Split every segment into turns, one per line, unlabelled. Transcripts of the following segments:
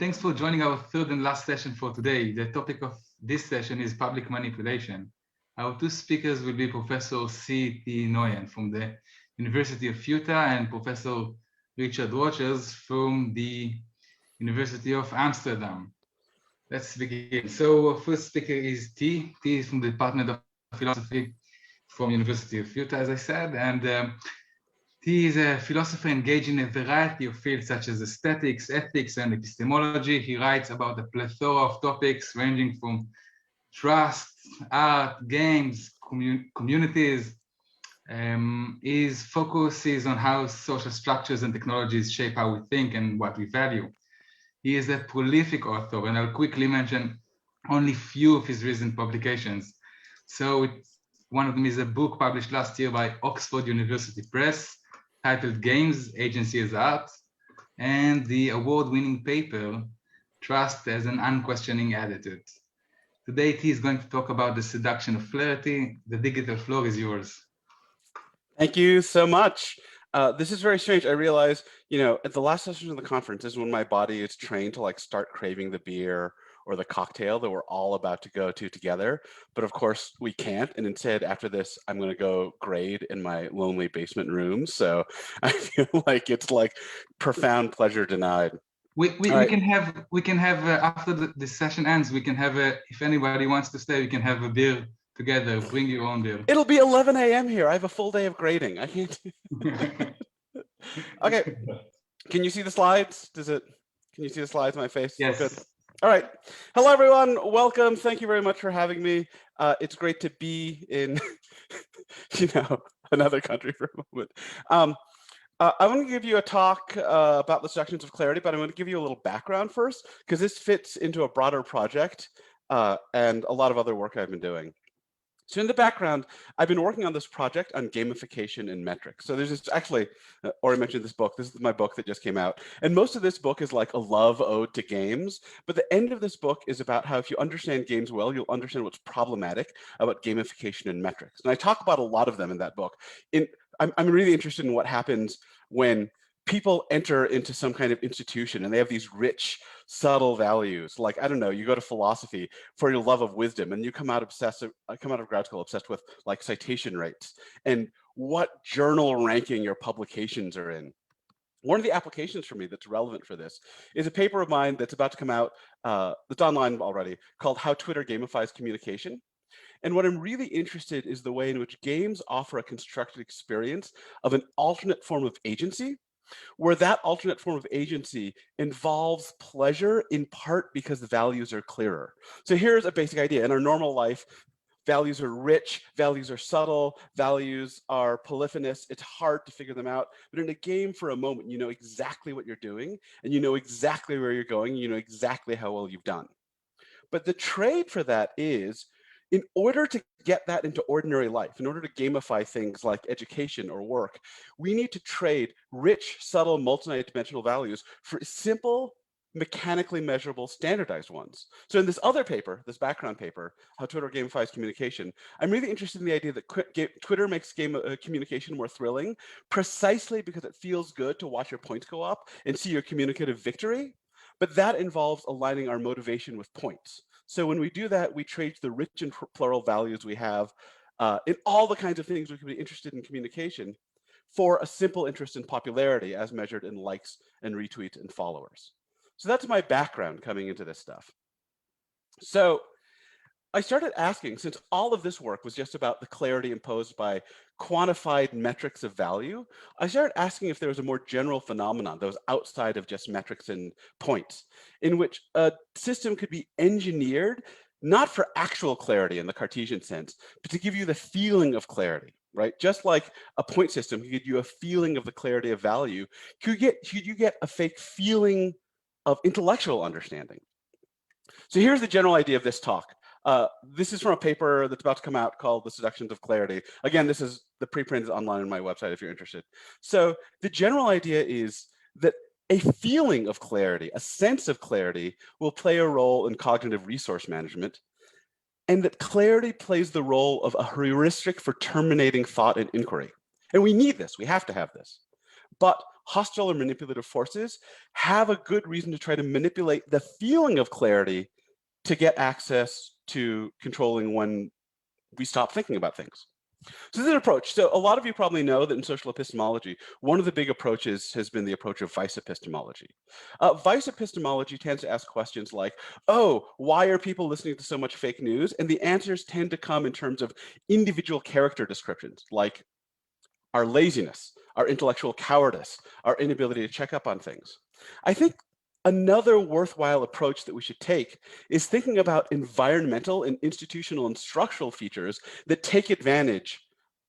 thanks for joining our third and last session for today. The topic of this session is public manipulation. Our two speakers will be Professor Thi Nguyen from the University of Utah and Professor Richard Rogers from the University of Amsterdam. Let's begin. So our first speaker is Thi. Thi is from the Department of Philosophy from University of Utah, as I said, and he is a philosopher engaged in a variety of fields such as aesthetics, ethics, and epistemology. He writes about a plethora of topics ranging from trust, art, games, communities. His focus is on how social structures and technologies shape how we think and what we value. He is a prolific author, and I'll quickly mention only few of his recent publications. So one of them is a book published last year by Oxford University Press, titled Games, Agency as Art, and the award-winning paper, Trust as an Unquestioning Attitude. Today, Thi is going to talk about the seduction of clarity. The digital floor is yours.
Thank you so much. This is very strange. I realize, at the last session of the conference is when my body is trained to start craving the beer or the cocktail that we're all about to go to together. But of course we can't. And instead, after this, I'm going to go grade in my lonely basement room. So I feel like it's like profound pleasure denied.
We can have after the session ends, we can have if anybody wants to stay, we can have a beer together. Bring your own beer.
It'll be 11 a.m. here. I have a full day of grading. I can't. Okay. Can you see the slides? Can you see the slides on my face?
Yes.
Good. All right. Hello, everyone. Welcome. Thank you very much for having me. It's great to be in, another country for a moment. I want to give you a talk about the seductions of clarity, but I'm going to give you a little background first, because this fits into a broader project and a lot of other work I've been doing. So in the background, I've been working on this project on gamification and metrics. So there's this, actually, Ori mentioned this book. This is my book that just came out. And most of this book is like a love ode to games. But the end of this book is about how if you understand games well, you'll understand what's problematic about gamification and metrics. And I talk about a lot of them in that book. I'm really interested in what happens when people enter into some kind of institution and they have these rich, subtle values. Like, I don't know, you go to philosophy for your love of wisdom and you come out of grad school obsessed with like citation rates and what journal ranking your publications are in. One of the applications for me that's relevant for this is a paper of mine that's about to come out, that's online already, called How Twitter Gamifies Communication. And what I'm really interested is the way in which games offer a constructed experience of an alternate form of agency, where that alternate form of agency involves pleasure in part because the values are clearer. So here's a basic idea. In our normal life, values are rich, values are subtle, values are polyphonous. It's hard to figure them out. But in a game, for a moment, you know exactly what you're doing, and you know exactly where you're going, you know exactly how well you've done. But the trade for that is, in order to get that into ordinary life, in order to gamify things like education or work, we need to trade rich, subtle, multi-dimensional values for simple, mechanically measurable, standardized ones. So in this other paper, this background paper, How Twitter Gamifies Communication, I'm really interested in the idea that Twitter makes communication more thrilling, precisely because it feels good to watch your points go up and see your communicative victory. But that involves aligning our motivation with points. So when we do that, we trade the rich and plural values we have in all the kinds of things we can be interested in communication for a simple interest in popularity as measured in likes and retweets and followers. So that's my background coming into this stuff. So I started asking, since all of this work was just about the clarity imposed by quantified metrics of value, I started asking if there was a more general phenomenon that was outside of just metrics and points, in which a system could be engineered, not for actual clarity in the Cartesian sense, but to give you the feeling of clarity, right? Just like a point system could give you a feeling of the clarity of value, could you get a fake feeling of intellectual understanding? So here's the general idea of this talk. This is from a paper that's about to come out called The Seductions of Clarity. Again, this is the preprint is online on my website if you're interested. So the general idea is that a feeling of clarity, a sense of clarity, will play a role in cognitive resource management, and that clarity plays the role of a heuristic for terminating thought and inquiry. And we need this, we have to have this. But hostile or manipulative forces have a good reason to try to manipulate the feeling of clarity to get access to controlling when we stop thinking about things. So this is an approach. So a lot of you probably know that in social epistemology, one of the big approaches has been the approach of vice epistemology. Vice epistemology tends to ask questions like, oh, why are people listening to so much fake news? And the answers tend to come in terms of individual character descriptions, like our laziness, our intellectual cowardice, our inability to check up on things. I think another worthwhile approach that we should take is thinking about environmental and institutional and structural features that take advantage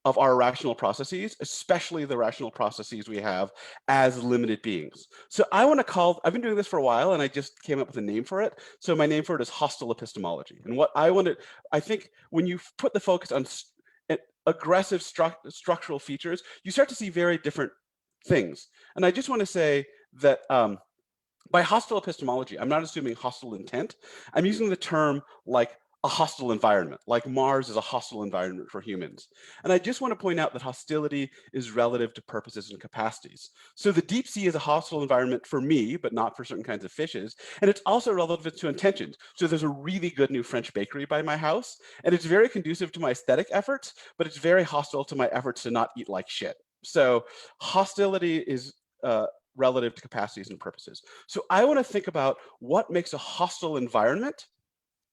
of our rational processes, especially the rational processes we have as limited beings. So I've been doing this for a while and I just came up with a name for it. So my name for it is hostile epistemology. And what I think when you put the focus on aggressive structural features, you start to see very different things. And I just want to say that by hostile epistemology, I'm not assuming hostile intent. I'm using the term like a hostile environment, like Mars is a hostile environment for humans. And I just want to point out that hostility is relative to purposes and capacities. So the deep sea is a hostile environment for me, but not for certain kinds of fishes. And it's also relative to intentions. So there's a really good new French bakery by my house, and it's very conducive to my aesthetic efforts, but it's very hostile to my efforts to not eat like shit. So hostility is relative to capacities and purposes. So I want to think about what makes a hostile environment,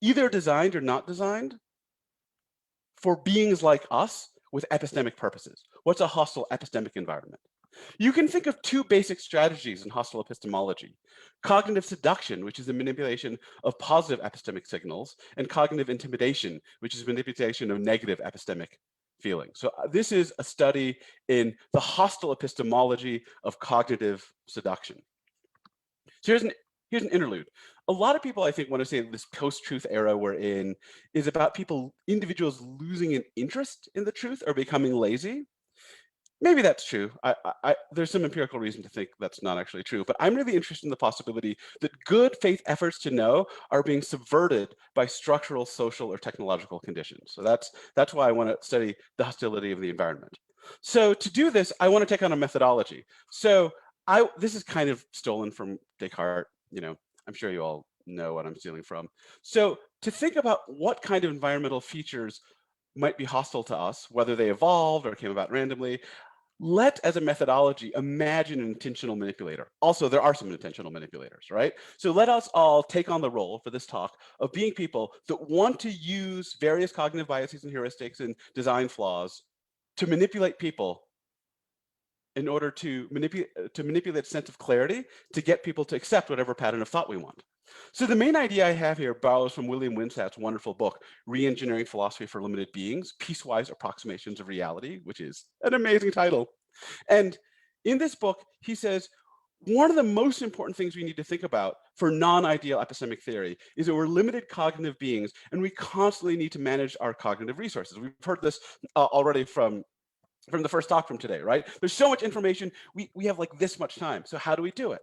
either designed or not designed, for beings like us with epistemic purposes. What's a hostile epistemic environment? You can think of two basic strategies in hostile epistemology: cognitive seduction, which is the manipulation of positive epistemic signals, and cognitive intimidation, which is manipulation of negative epistemic feeling. So this is a study in the hostile epistemology of cognitive seduction. So here's an interlude. A lot of people, I think, want to say this post-truth era we're in is about individuals losing an interest in the truth or becoming lazy. Maybe that's true. There's some empirical reason to think that's not actually true, but I'm really interested in the possibility that good faith efforts to know are being subverted by structural, social, or technological conditions. So that's why I want to study the hostility of the environment. So to do this, I want to take on a methodology. So this is kind of stolen from Descartes. I'm sure you all know what I'm stealing from. So to think about what kind of environmental features might be hostile to us, whether they evolved or came about randomly, as a methodology, imagine an intentional manipulator. Also, there are some intentional manipulators, right? So let us all take on the role for this talk of being people that want to use various cognitive biases and heuristics and design flaws to manipulate people in order to manipulate a sense of clarity to get people to accept whatever pattern of thought we want. So the main idea I have here borrows from William Winsat's wonderful book, Re-Engineering Philosophy for Limited Beings, Piecewise Approximations of Reality, which is an amazing title. And in this book, he says, one of the most important things we need to think about for non-ideal epistemic theory is that we're limited cognitive beings, and we constantly need to manage our cognitive resources. We've heard this already from the first talk from today, right? There's so much information, we have like this much time. So how do we do it?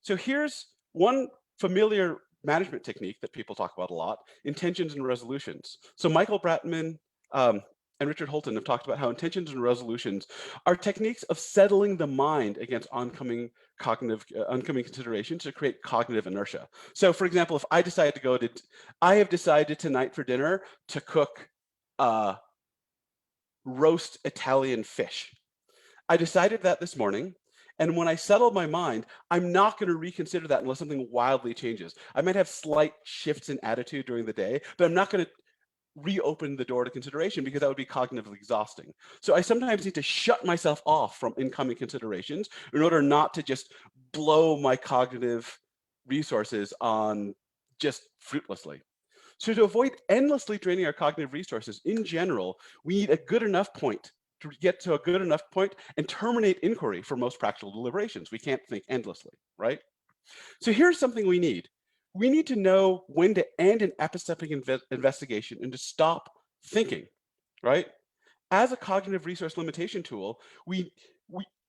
So here's one familiar management technique that people talk about a lot: intentions and resolutions. So Michael Bratman and Richard Holton have talked about how intentions and resolutions are techniques of settling the mind against oncoming considerations to create cognitive inertia. So for example, if I have decided tonight for dinner to cook roast Italian fish. I decided that this morning, and when I settled my mind, I'm not going to reconsider that unless something wildly changes. I might have slight shifts in attitude during the day, but I'm not going to reopen the door to consideration because that would be cognitively exhausting. So I sometimes need to shut myself off from incoming considerations in order not to just blow my cognitive resources on just fruitlessly. So to avoid endlessly draining our cognitive resources in general, we need a good enough point to get to a good enough point and terminate inquiry for most practical deliberations. We can't think endlessly, right? So here's something we need. We need to know when to end an epistemic investigation and to stop thinking, right? As a cognitive resource limitation tool, we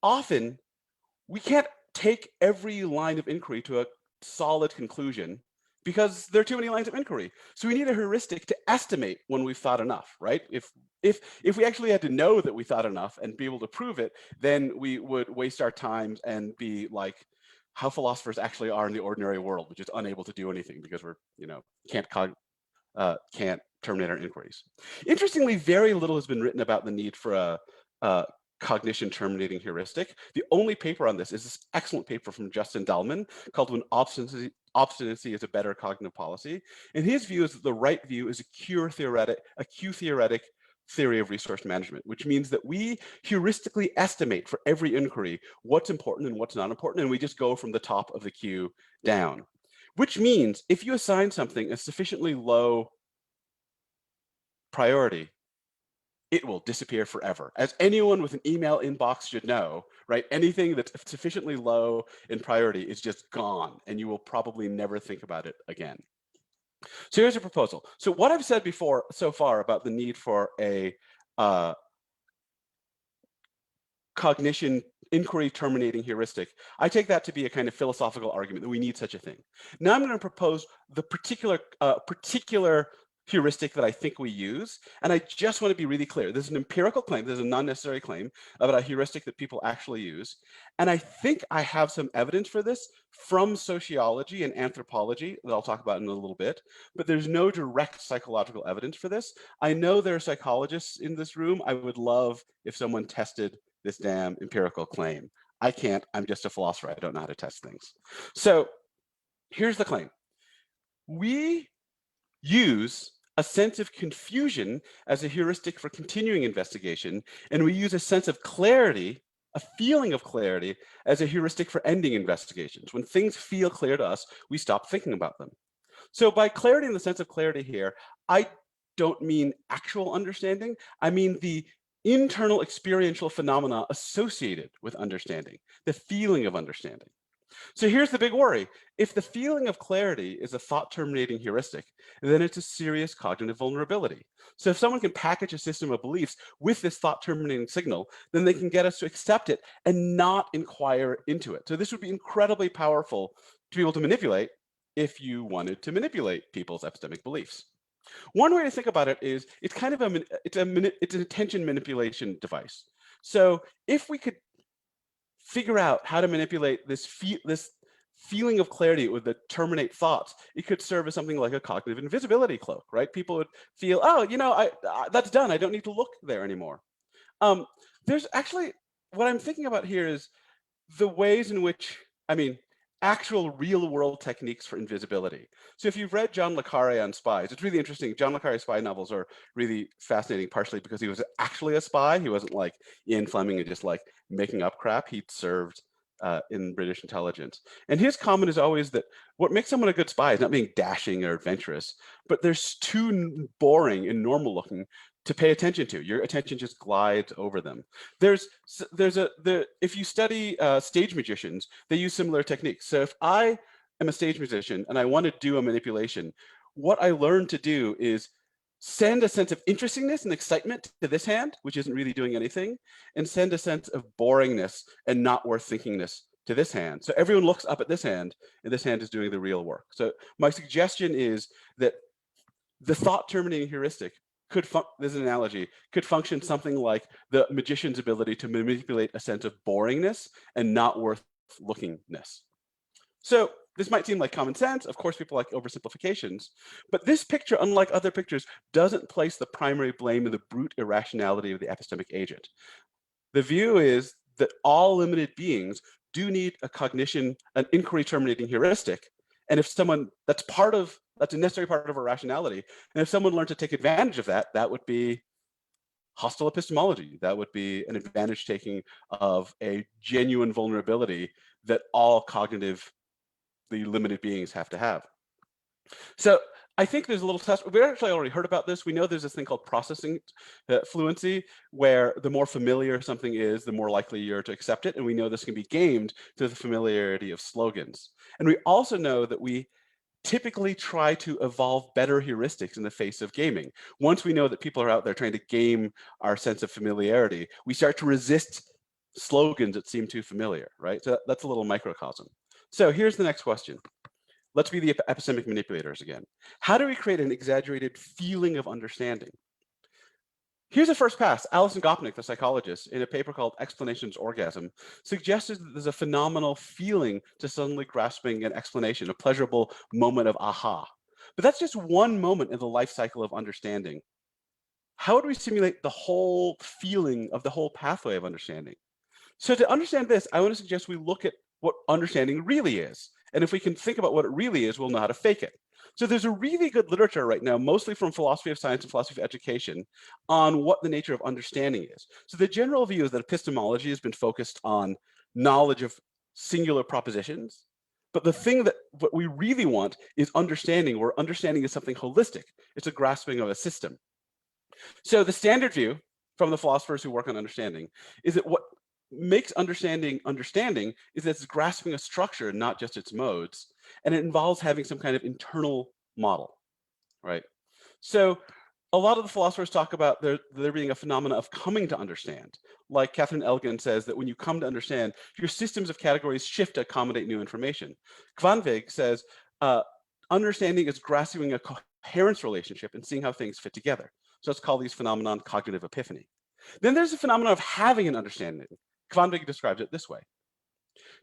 can't take every line of inquiry to a solid conclusion because there are too many lines of inquiry. So we need a heuristic to estimate when we've thought enough, right? If we actually had to know that we thought enough and be able to prove it, then we would waste our time and be like how philosophers actually are in the ordinary world, which is unable to do anything because we're, can't terminate our inquiries. Interestingly, very little has been written about the need for a cognition terminating heuristic. The only paper on this is this excellent paper from Justin Dahlman called "When Obstinacy is a Better Cognitive Policy." And his view is that the right view is a Q-theoretic theory of resource management, which means that we heuristically estimate for every inquiry what's important and what's not important, and we just go from the top of the queue down. Which means if you assign something a sufficiently low priority, it will disappear forever. As anyone with an email inbox should know, right? Anything that's sufficiently low in priority is just gone, and you will probably never think about it again. So here's a proposal. So what I've said before so far about the need for a cognition inquiry terminating heuristic, I take that to be a kind of philosophical argument that we need such a thing. Now I'm going to propose the particular heuristic that I think we use. And I just want to be really clear. This is an empirical claim. This is a non-necessary claim about a heuristic that people actually use. And I think I have some evidence for this from sociology and anthropology that I'll talk about in a little bit, but there's no direct psychological evidence for this. I know there are psychologists in this room. I would love if someone tested this damn empirical claim. I can't. I'm just a philosopher. I don't know how to test things. So here's the claim. We use a sense of confusion as a heuristic for continuing investigation, and we use a sense of clarity, a feeling of clarity, as a heuristic for ending investigations. When things feel clear to us, we stop thinking about them. So by clarity in the sense of clarity here, I don't mean actual understanding. I mean the internal experiential phenomena associated with understanding, the feeling of understanding. So here's the big worry. If the feeling of clarity is a thought-terminating heuristic, then it's a serious cognitive vulnerability. So if someone can package a system of beliefs with this thought-terminating signal, then they can get us to accept it and not inquire into it. So this would be incredibly powerful to be able to manipulate if you wanted to manipulate people's epistemic beliefs. One way to think about it is it's kind of it's an attention manipulation device. So if we could figure out how to manipulate this feeling of clarity with the terminate thoughts, it could serve as something like a cognitive invisibility cloak, right? People would feel, oh, that's done. I don't need to look there anymore. There's actually, what I'm thinking about here is the ways in which, actual real world techniques for invisibility. So if you've read John le Carré on spies, it's really interesting. John le Carré's spy novels are really fascinating, partially because he was actually a spy. He wasn't like Ian Fleming and just like making up crap. He'd served in British intelligence. And his comment is always that what makes someone a good spy is not being dashing or adventurous, but they're too boring and normal looking to pay attention to. Your attention just glides over them. If you study stage magicians, they use similar techniques. So if I am a stage musician and I want to do a manipulation, what I learn to do is send a sense of interestingness and excitement to this hand, which isn't really doing anything, and send a sense of boringness and not worth thinkingness to this hand. So everyone looks up at this hand, and this hand is doing the real work. So my suggestion is that the thought terminating heuristic this analogy could function something like the magician's ability to manipulate a sense of boringness and not worth lookingness. So this might seem like common sense. Of course, people like oversimplifications, but this picture, unlike other pictures, doesn't place the primary blame in the brute irrationality of the epistemic agent. The view is that all limited beings do need an inquiry terminating heuristic. And if someone, that's a necessary part of our rationality. And if someone learned to take advantage of that, that would be hostile epistemology. That would be an advantage taking of a genuine vulnerability that all cognitively limited beings have to have. So I think there's a little test. We actually already heard about this. We know there's this thing called processing fluency, where the more familiar something is, the more likely you're to accept it. And we know this can be gamed to the familiarity of slogans. And we also know that we typically try to evolve better heuristics in the face of gaming. Once we know that people are out there trying to game our sense of familiarity, we start to resist slogans that seem too familiar, right? So that's a little microcosm. So here's the next question. Let's be the epistemic manipulators again. How do we create an exaggerated feeling of understanding? Here's a first pass. Alison Gopnik, the psychologist, in a paper called Explanations Orgasm, suggested that there's a phenomenal feeling to suddenly grasping an explanation, a pleasurable moment of aha. But that's just one moment in the life cycle of understanding. How do we simulate the whole feeling of the whole pathway of understanding? So to understand this, I want to suggest we look at what understanding really is. And if we can think about what it really is, we'll know how to fake it. So there's a really good literature right now, mostly from philosophy of science and philosophy of education, on what the nature of understanding is. So the general view is that epistemology has been focused on knowledge of singular propositions. But the thing that what we really want is understanding, where understanding is something holistic. It's a grasping of a system. So the standard view from the philosophers who work on understanding is that what makes understanding is that it's grasping a structure, not just its modes, and it involves having some kind of internal model, right? So a lot of the philosophers talk about there being a phenomena of coming to understand. Like Catherine Elgin says that when you come to understand, your systems of categories shift to accommodate new information. Kvanvig says understanding is grasping a coherence relationship and seeing how things fit together. So let's call these phenomenon cognitive epiphany. Then there's the phenomenon of having an understanding. Kvanvig describes it this way.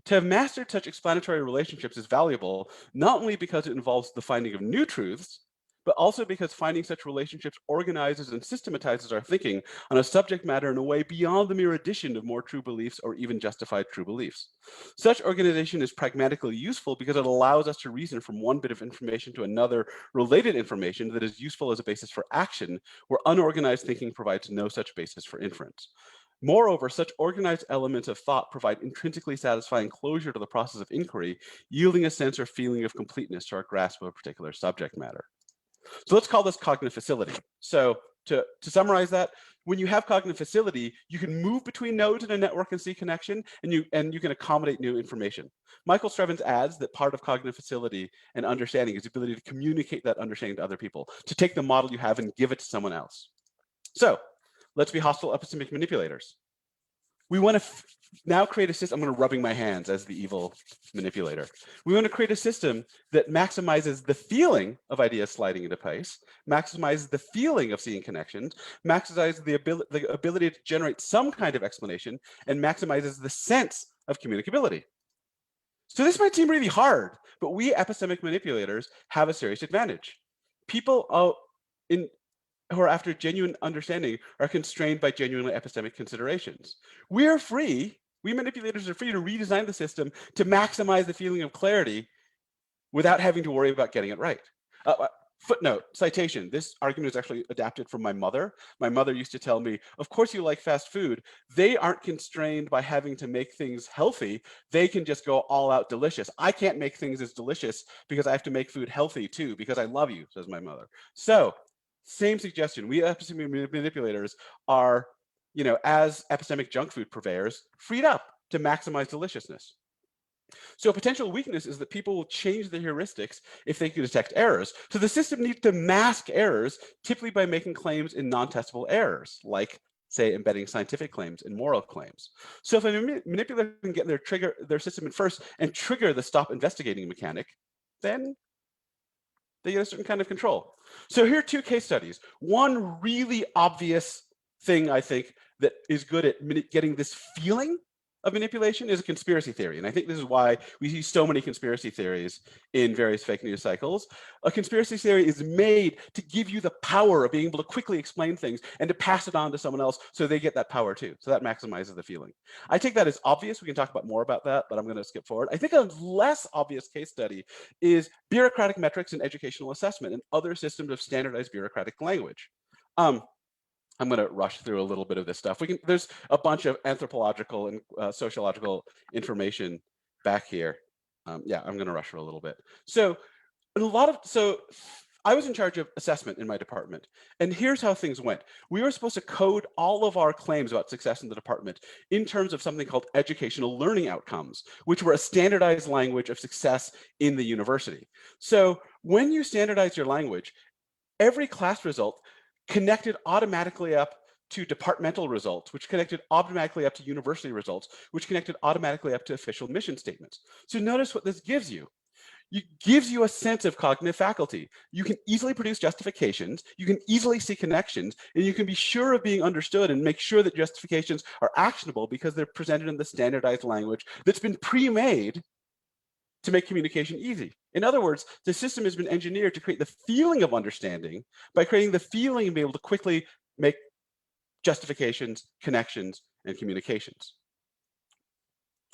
To have mastered such explanatory relationships is valuable, not only because it involves the finding of new truths, but also because finding such relationships organizes and systematizes our thinking on a subject matter in a way beyond the mere addition of more true beliefs or even justified true beliefs. Such organization is pragmatically useful because it allows us to reason from one bit of information to another related information that is useful as a basis for action, where unorganized thinking provides no such basis for inference. Moreover, such organized elements of thought provide intrinsically satisfying closure to the process of inquiry, yielding a sense or feeling of completeness to our grasp of a particular subject matter. So let's call this cognitive facility. So to summarize that, when you have cognitive facility, you can move between nodes in a network and see connection, and you can accommodate new information. Michael Strevens adds that part of cognitive facility and understanding is the ability to communicate that understanding to other people, to take the model you have and give it to someone else. So let's be hostile epistemic manipulators. We want to now create a system. I'm going to rubbing my hands as the evil manipulator. We want to create a system that maximizes the feeling of ideas sliding into place, maximizes the feeling of seeing connections, maximizes the ability to generate some kind of explanation, and maximizes the sense of communicability. So this might seem really hard, but we epistemic manipulators have a serious advantage. People who are after genuine understanding are constrained by genuinely epistemic considerations. We manipulators are free to redesign the system to maximize the feeling of clarity without having to worry about getting it right. Footnote, citation, this argument is actually adapted from my mother. My mother used to tell me, of course you like fast food. They aren't constrained by having to make things healthy. They can just go all out delicious. I can't make things as delicious because I have to make food healthy too, because I love you, says my mother. So, same suggestion. We epistemic manipulators are, as epistemic junk food purveyors, freed up to maximize deliciousness. So a potential weakness is that people will change their heuristics if they can detect errors. So the system needs to mask errors, typically by making claims in non-testable errors, like, say, embedding scientific claims in moral claims. So if a manipulator can get their system in first and trigger the stop investigating mechanic, then they get a certain kind of control. So here are two case studies. One really obvious thing, I think, that is good at getting this feeling of manipulation is a conspiracy theory. And I think this is why we see so many conspiracy theories in various fake news cycles. A conspiracy theory is made to give you the power of being able to quickly explain things and to pass it on to someone else so they get that power too. So that maximizes the feeling. I take that as obvious. We can talk about more about that, but I'm going to skip forward. I think a less obvious case study is bureaucratic metrics in educational assessment and other systems of standardized bureaucratic language. I'm going to rush through a little bit of this stuff. There's a bunch of anthropological and sociological information back here. Yeah, I'm going to rush for a little bit. So I was in charge of assessment in my department, and here's how things went. We were supposed to code all of our claims about success in the department in terms of something called educational learning outcomes, which were a standardized language of success in the university. So when you standardize your language, every class result connected automatically up to departmental results, which connected automatically up to university results, which connected automatically up to official mission statements. So notice what this gives you. it gives you a sense of cognitive faculty. You can easily produce justifications, you can easily see connections, and you can be sure of being understood and make sure that justifications are actionable because they're presented in the standardized language that's been pre-made to make communication easy. In other words, the system has been engineered to create the feeling of understanding by creating the feeling of being able to quickly make justifications, connections, and communications.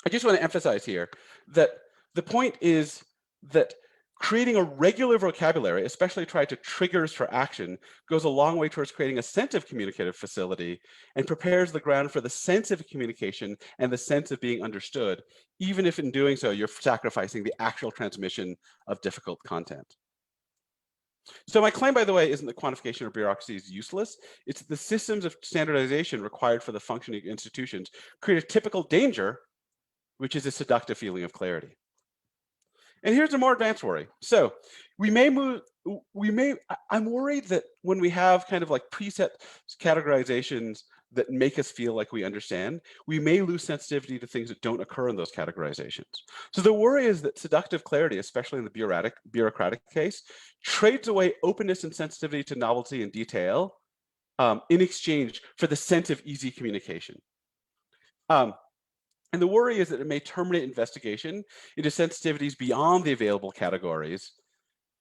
I just want to emphasize here that the point is that creating a regular vocabulary, especially tied to triggers for action, goes a long way towards creating a sense of communicative facility and prepares the ground for the sense of communication and the sense of being understood, even if in doing so, you're sacrificing the actual transmission of difficult content. So my claim, by the way, isn't that quantification or bureaucracy is useless. It's the systems of standardization required for the functioning of institutions create a typical danger, which is a seductive feeling of clarity. And here's a more advanced worry. So I'm worried that when we have kind of like preset categorizations that make us feel like we understand, we may lose sensitivity to things that don't occur in those categorizations. So the worry is that seductive clarity, especially in the bureaucratic case, trades away openness and sensitivity to novelty and detail in exchange for the sense of easy communication. And the worry is that it may terminate investigation into sensitivities beyond the available categories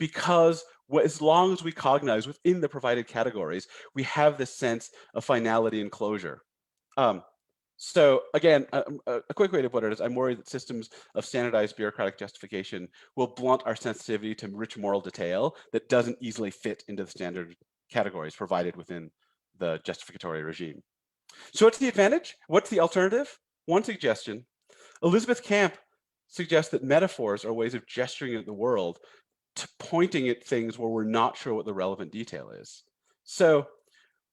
because as long as we cognize within the provided categories, we have this sense of finality and closure. So again, a quick way to put it is I'm worried that systems of standardized bureaucratic justification will blunt our sensitivity to rich moral detail that doesn't easily fit into the standard categories provided within the justificatory regime. So what's the advantage? What's the alternative? One suggestion, Elizabeth Camp suggests that metaphors are ways of gesturing at the world, to pointing at things where we're not sure what the relevant detail is. So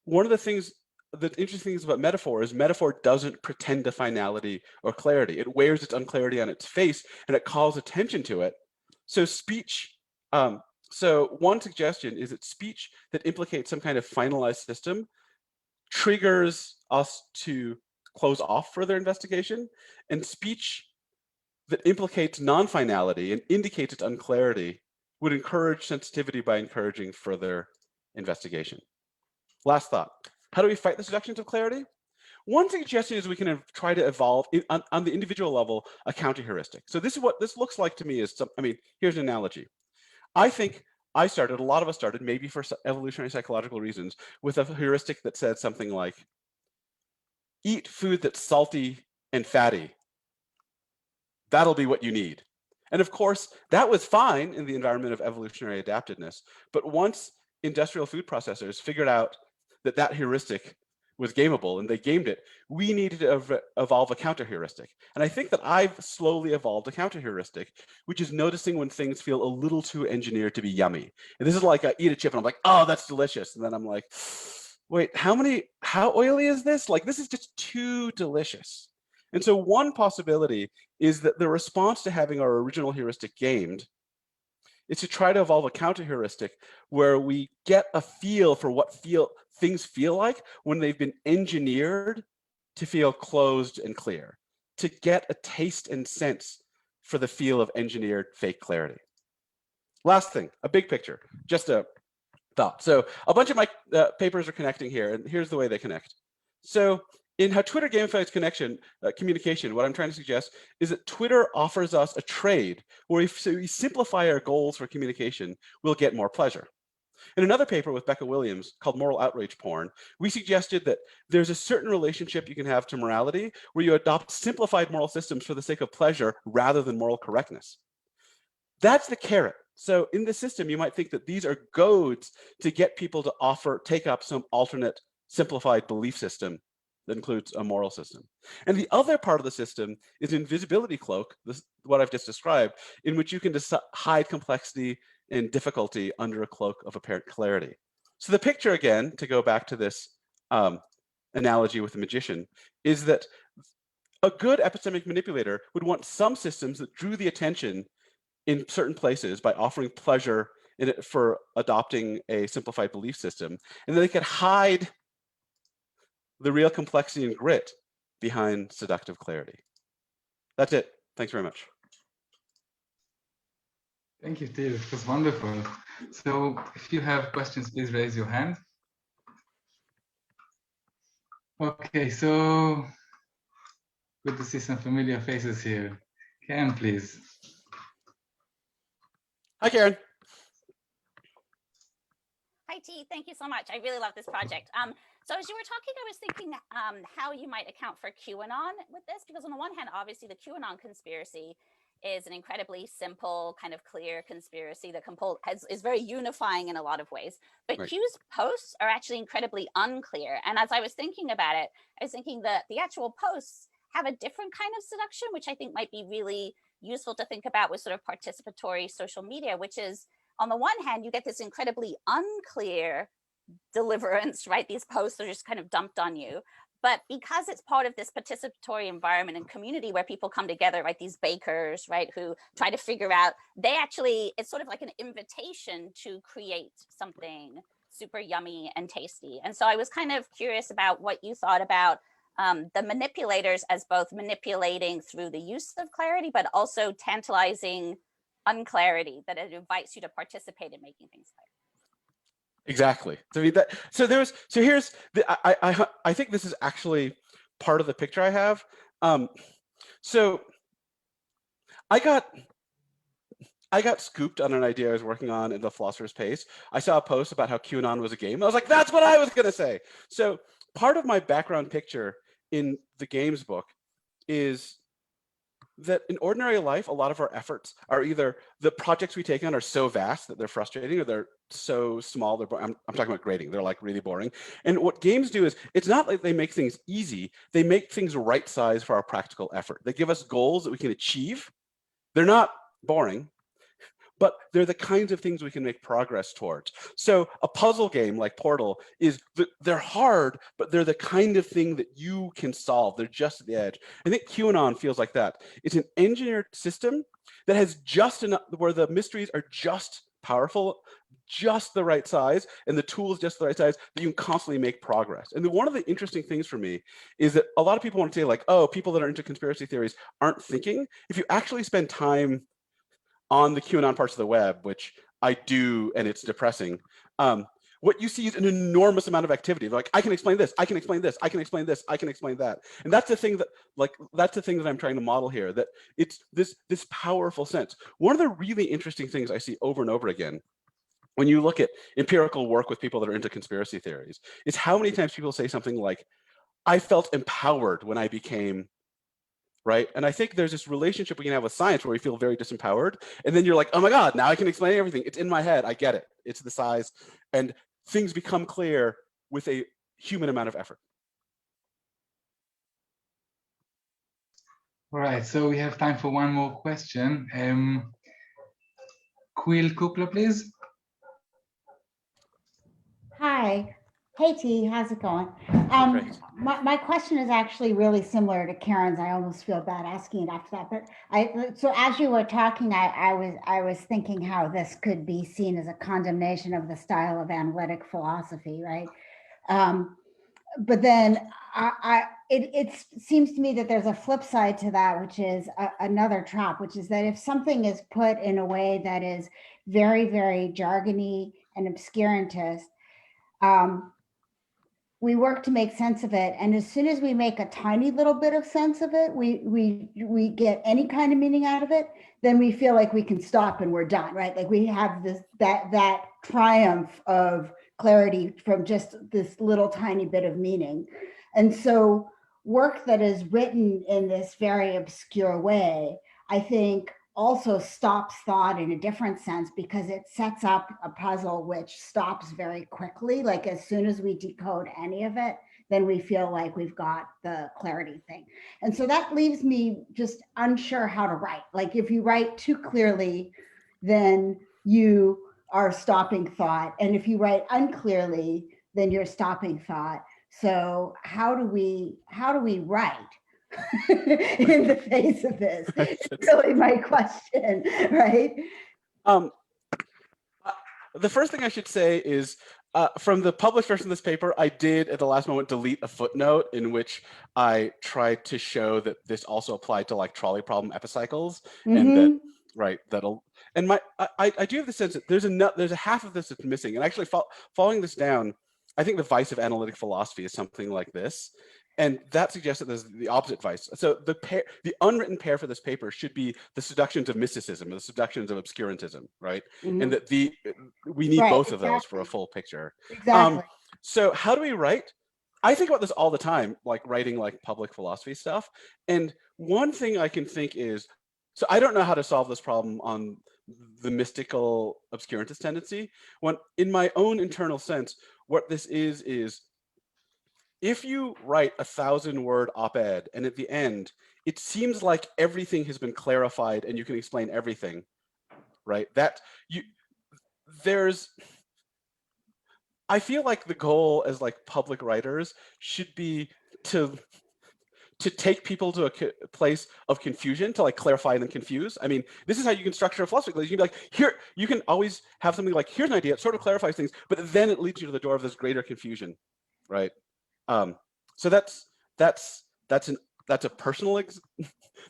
one of the interesting things about metaphor is metaphor doesn't pretend to finality or clarity. It wears its unclarity on its face and it calls attention to it. So so one suggestion is that speech that implicates some kind of finalized system triggers us to close off further investigation, and speech that implicates non-finality and indicates its unclarity would encourage sensitivity by encouraging further investigation. Last thought, how do we fight the seductions of clarity? One suggestion is we can try to evolve on the individual level a counter-heuristic. So this is what this looks like to me is, here's an analogy. I think a lot of us started, maybe for evolutionary psychological reasons, with a heuristic that said something like, eat food that's salty and fatty. That'll be what you need. And of course, that was fine in the environment of evolutionary adaptedness. But once industrial food processors figured out that that heuristic was gameable and they gamed it, we needed to evolve a counter heuristic. And I think that I've slowly evolved a counter heuristic, which is noticing when things feel a little too engineered to be yummy. And this is like I eat a chip and I'm like, oh, that's delicious. And then I'm like, wait, how oily is this? Like, this is just too delicious. And so one possibility is that the response to having our original heuristic gamed is to try to evolve a counter heuristic where we get a feel for what things feel like when they've been engineered to feel closed and clear, to get a taste and sense for the feel of engineered fake clarity. Last thing, a big picture, just a thought. So a bunch of my papers are connecting here, and here's the way they connect. So in how Twitter gamifies communication, what I'm trying to suggest is that Twitter offers us a trade where if we simplify our goals for communication, we'll get more pleasure. In another paper with Becca Williams called Moral Outrage Porn, we suggested that there's a certain relationship you can have to morality where you adopt simplified moral systems for the sake of pleasure rather than moral correctness. That's the carrot. So in the system, you might think that these are goads to get people to take up some alternate simplified belief system that includes a moral system. And the other part of the system is an invisibility cloak, what I've just described, in which you can hide complexity and difficulty under a cloak of apparent clarity. So the picture, again, to go back to this analogy with the magician, is that a good epistemic manipulator would want some systems that drew the attention in certain places by offering pleasure for adopting a simplified belief system, and then they could hide the real complexity and grit behind seductive clarity. That's it. Thanks very much.
Thank you, Till. It was wonderful. So if you have questions, please raise your hand. Okay, so good to see some familiar faces here. Karen, please.
Hi, Karen.
Hi, T. Thank you so much. I really love this project. So as you were talking, I was thinking how you might account for QAnon with this, because on the one hand, obviously the QAnon conspiracy is an incredibly simple, kind of clear conspiracy that is very unifying in a lot of ways. But
Right.
Q's posts are actually incredibly unclear. And as I was thinking about it, I was thinking that the actual posts have a different kind of seduction, which I think might be really useful to think about with sort of participatory social media, which is, on the one hand, you get this incredibly unclear deliverance, right? These posts are just kind of dumped on you. But because it's part of this participatory environment and community where people come together, right? These bakers, right, who try to figure out, it's sort of like an invitation to create something super yummy and tasty. And so I was kind of curious about what you thought about the manipulators as both manipulating through the use of clarity, but also tantalizing unclarity, that it invites you to participate in making things clear.
Exactly. I think this is actually part of the picture I have. So I got scooped on an idea I was working on in the Philosopher's Pace. I saw a post about how QAnon was a game. I was like, that's what I was going to say. So part of my background picture in the games book is that in ordinary life, a lot of our efforts are either the projects we take on are so vast that they're frustrating, or they're so small. I'm talking about grading. They're like really boring. And what games do is, it's not like they make things easy. They make things right size for our practical effort. They give us goals that we can achieve. They're not boring, but they're the kinds of things we can make progress towards. So a puzzle game like Portal they're hard, but they're the kind of thing that you can solve. They're just at the edge. I think QAnon feels like that. It's an engineered system that has just enough, where the mysteries are just powerful, just the right size, and the tools just the right size, that you can constantly make progress. And one of the interesting things for me is that a lot of people want to say, like, oh, people that are into conspiracy theories aren't thinking. If you actually spend time on the QAnon parts of the web, which I do, and it's depressing, what you see is an enormous amount of activity. Like, I can explain this, I can explain this, I can explain this, I can explain that. And that's the thing that I'm trying to model here, that it's this powerful sense. One of the really interesting things I see over and over again when you look at empirical work with people that are into conspiracy theories is how many times people say something like, I felt empowered when I became, right? And I think there's this relationship we can have with science where we feel very disempowered. And then you're like, oh my God, now I can explain everything. It's in my head. I get it. It's the size. And things become clear with a human amount of effort.
All right, so we have time for one more question. Quill Kukla, please.
Hi. Hey, T, how's it going? My question is actually really similar to Karen's. I almost feel bad asking it after that. But so as you were talking, I was thinking how this could be seen as a condemnation of the style of analytic philosophy, right? But then it seems to me that there's a flip side to that, which is another trap, which is that if something is put in a way that is very, very jargony and obscurantist, we work to make sense of it, and as soon as we make a tiny little bit of sense of it, we get any kind of meaning out of it, then we feel like we can stop and we're done, right? Like we have that triumph of clarity from just this little tiny bit of meaning. And so work that is written in this very obscure way, I think, also stops thought in a different sense, because it sets up a puzzle which stops very quickly. Like as soon as we decode any of it, then we feel like we've got the clarity thing. And so that leaves me just unsure how to write. Like if you write too clearly, then you are stopping thought. And if you write unclearly, then you're stopping thought. So how do we write in the face of this? It's really my question, right?
The first thing I should say is, from the published version of this paper, I did at the last moment delete a footnote in which I tried to show that this also applied to like trolley problem epicycles, and that, right, And I do have the sense that there's a half of this that's missing. And actually following this down, I think the vice of analytic philosophy is something like this. And that suggests that there's the opposite vice. So the unwritten pair for this paper should be the seductions of mysticism, or the seductions of obscurantism, right? And that we need both of those for a full picture.
Exactly.
So how do we write? I think about this all the time, like writing like public philosophy stuff. And one thing I can think is, so I don't know how to solve this problem on the mystical obscurantist tendency. When in my own internal sense, what this is if you write 1,000-word op-ed and at the end, it seems like everything has been clarified and you can explain everything, right? I feel like the goal as like public writers should be to take people to a place of confusion, to like clarify and then confuse. I mean, this is how you can structure a philosophy. You can be like, here, you can always have something like, here's an idea, it sort of clarifies things, but then it leads you to the door of this greater confusion, right? So that's a personal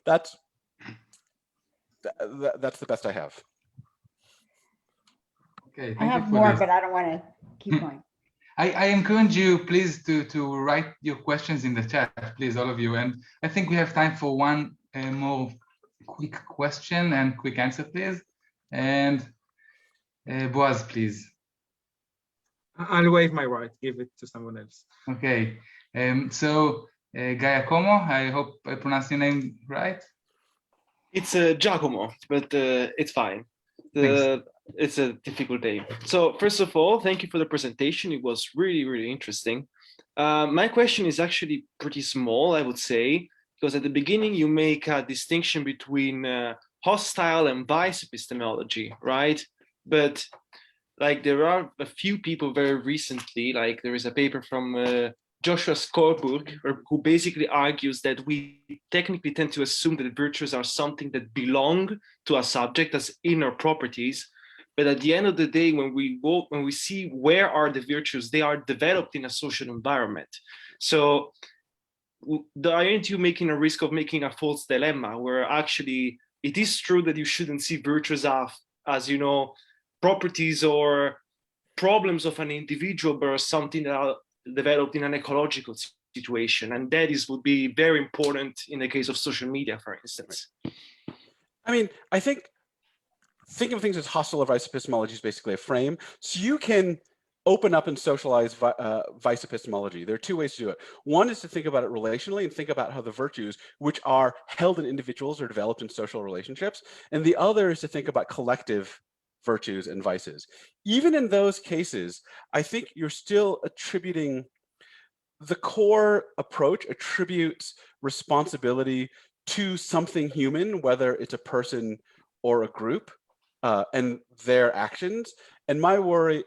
that's the best I have.
Okay,
I have more, but I don't want to keep going.
I encourage you, please, to write your questions in the chat, please, all of you. And I think we have time for one more quick question and quick answer, please. And Boaz, please.
I'll waive my right, give it to someone else.
Okay. So Giacomo, I hope I pronounced your name right.
It's Giacomo, but it's fine. It's a difficult name. So first of all, thank you for the presentation. It was really, really interesting. My question is actually pretty small, I would say, because at the beginning you make a distinction between hostile and vice epistemology, right? But like there are a few people very recently, like there is a paper from Joshua Skorburg, who basically argues that we technically tend to assume that virtues are something that belong to a subject as inner properties. But at the end of the day, when we see where are the virtues, they are developed in a social environment. So aren't you making a risk of making a false dilemma where actually it is true that you shouldn't see virtues as you know, properties or problems of an individual, but something that are developed in an ecological situation, and that would be very important in the case of social media, for instance.
I mean, I think of things as hostile or vice epistemology is basically a frame. So you can open up and socialize vice epistemology. There are two ways to do it. One is to think about it relationally and think about how the virtues, which are held in individuals, are developed in social relationships. And the other is to think about collective virtues and vices. Even in those cases, I think you're still attributing, the core approach attributes responsibility to something human, whether it's a person or a group, and their actions. And my worry,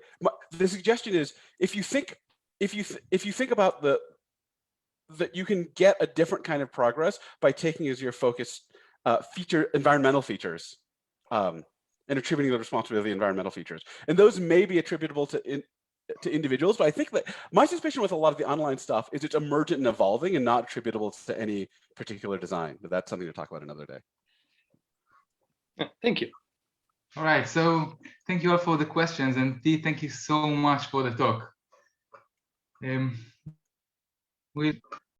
the suggestion is, if you think about that you can get a different kind of progress by taking as your focus environmental features, and attributing the responsibility of the environmental features. And those may be attributable to individuals, but I think that my suspicion with a lot of the online stuff is it's emergent and evolving and not attributable to any particular design. But that's something to talk about another day.
Yeah, thank you.
All right, so thank you all for the questions, and Thi, thank you so much for the talk.